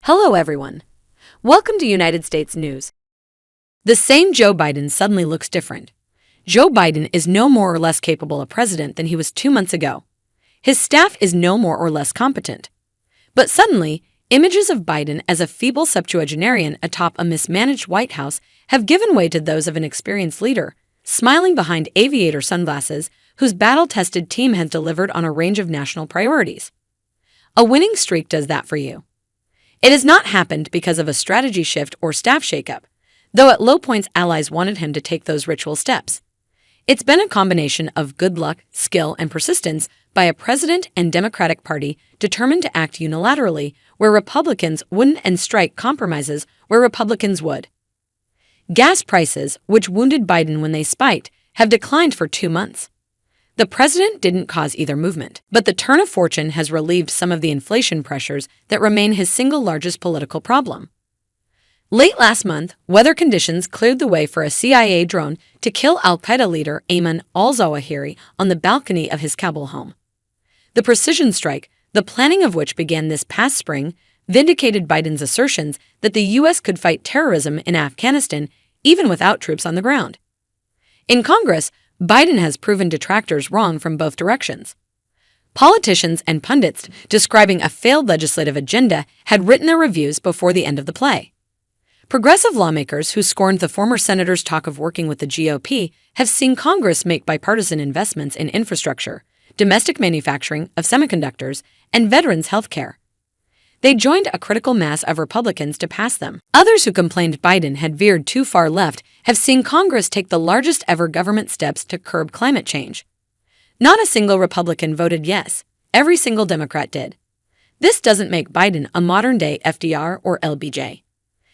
Hello, everyone. Welcome to United States News. The same Joe Biden suddenly looks different. Joe Biden is no more or less capable a president than he was 2 months ago. His staff is no more or less competent. But suddenly, images of Biden as a feeble septuagenarian atop a mismanaged White House have given way to those of an experienced leader, smiling behind aviator sunglasses, whose battle-tested team has delivered on a range of national priorities. A winning streak does that for you. It has not happened because of a strategy shift or staff shakeup, though at low points allies wanted him to take those ritual steps. It's been a combination of good luck, skill, and persistence by a president and Democratic Party determined to act unilaterally where Republicans wouldn't and strike compromises where Republicans would. Gas prices, which wounded Biden when they spiked, have declined for 2 months. The president didn't cause either movement, but the turn of fortune has relieved some of the inflation pressures that remain his single largest political problem. Late last month, weather conditions cleared the way for a CIA drone to kill al-Qaeda leader Ayman al-Zawahiri on the balcony of his Kabul home. The precision strike, the planning of which began this past spring, vindicated Biden's assertions that the U.S. could fight terrorism in Afghanistan even without troops on the ground. In Congress, Biden has proven detractors wrong from both directions. Politicians and pundits describing a failed legislative agenda had written their reviews before the end of the play. Progressive lawmakers who scorned the former senator's talk of working with the GOP have seen Congress make bipartisan investments in infrastructure, domestic manufacturing of semiconductors, and veterans' health care. They joined a critical mass of Republicans to pass them. Others who complained Biden had veered too far left have seen Congress take the largest ever government steps to curb climate change. Not a single Republican voted yes. Every single Democrat did. This doesn't make Biden a modern-day FDR or LBJ.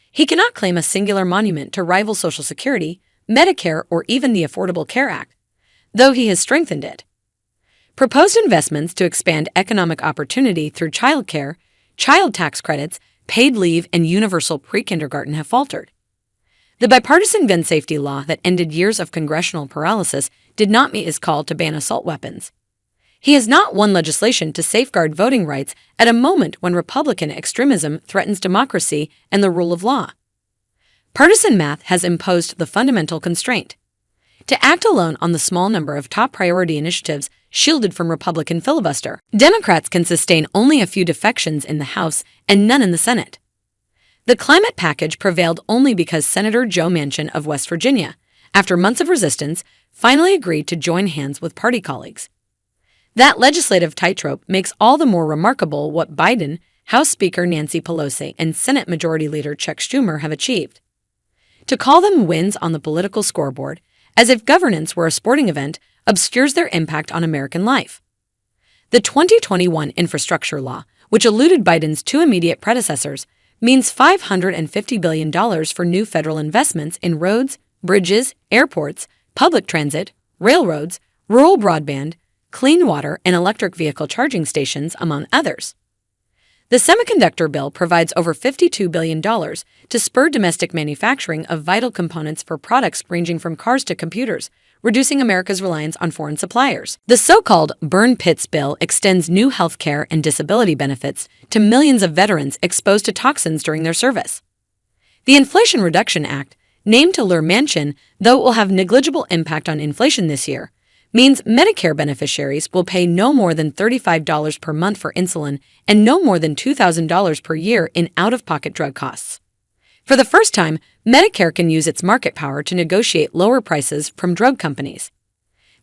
He cannot claim a singular monument to rival Social Security, Medicare, or even the Affordable Care Act, though he has strengthened it. Proposed investments to expand economic opportunity through child care, child tax credits, paid leave, and universal pre-kindergarten have faltered. The bipartisan gun safety law that ended years of congressional paralysis did not meet his call to ban assault weapons. He has not won legislation to safeguard voting rights at a moment when Republican extremism threatens democracy and the rule of law. Partisan math has imposed the fundamental constraint: to act alone on the small number of top priority initiatives shielded from Republican filibuster. Democrats can sustain only a few defections in the House and none in the Senate. The climate package prevailed only because Senator Joe Manchin of West Virginia, after months of resistance, finally agreed to join hands with party colleagues. That legislative tightrope makes all the more remarkable what Biden, House Speaker Nancy Pelosi, and Senate Majority Leader Chuck Schumer have achieved. To call them wins on the political scoreboard, as if governance were a sporting event, obscures their impact on American life. The 2021 infrastructure law, which eluded Biden's 2 immediate predecessors, means $550 billion for new federal investments in roads, bridges, airports, public transit, railroads, rural broadband, clean water, and electric vehicle charging stations, among others. The semiconductor bill provides over $52 billion to spur domestic manufacturing of vital components for products ranging from cars to computers, reducing America's reliance on foreign suppliers. The so-called Burn Pits bill extends new health care and disability benefits to millions of veterans exposed to toxins during their service. The Inflation Reduction Act, named to lure Manchin, though it will have negligible impact on inflation this year, means Medicare beneficiaries will pay no more than $35 per month for insulin and no more than $2,000 per year in out-of-pocket drug costs. For the first time, Medicare can use its market power to negotiate lower prices from drug companies.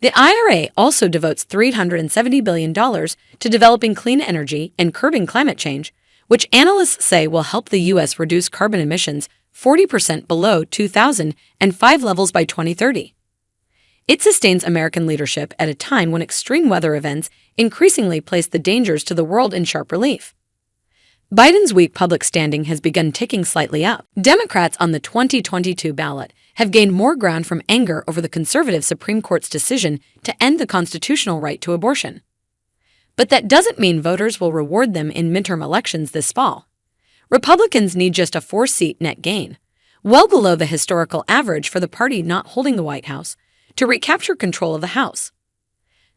The IRA also devotes $370 billion to developing clean energy and curbing climate change, which analysts say will help the U.S. reduce carbon emissions 40% below 2005 levels by 2030. It sustains American leadership at a time when extreme weather events increasingly place the dangers to the world in sharp relief. Biden's weak public standing has begun ticking slightly up. Democrats on the 2022 ballot have gained more ground from anger over the conservative Supreme Court's decision to end the constitutional right to abortion. But that doesn't mean voters will reward them in midterm elections this fall. Republicans need just a 4-seat net gain, well below the historical average for the party not holding the White House, to recapture control of the House.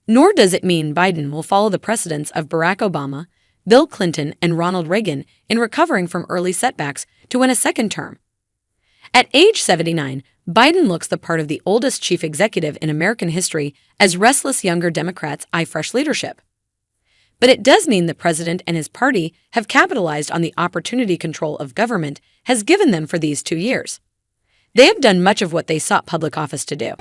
Nor does it mean Biden will follow the precedents of Barack Obama, Bill Clinton and Ronald Reagan in recovering from early setbacks to win a second term. At age 79, Biden looks the part of the oldest chief executive in American history as restless younger Democrats eye fresh leadership. But it does mean the president and his party have capitalized on the opportunity control of government has given them for these 2 years. They have done much of what they sought public office to do.